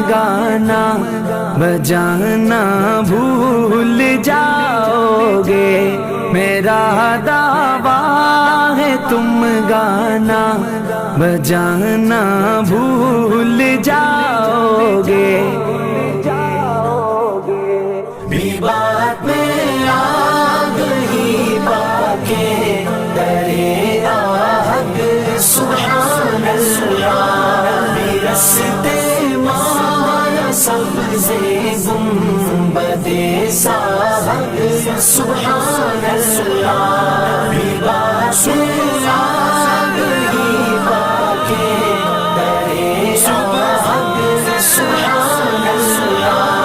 گانا بجانا بھول جاؤ گے، میرا دعویٰ ہے تم گانا بجانا بھول جاؤ گے۔ بھی بات میں آگ ہی باقی درے آگ سبحان اللہ، بھی رستے مایا سبز گنبد ساحق سبحان اللہ، بھی بات میں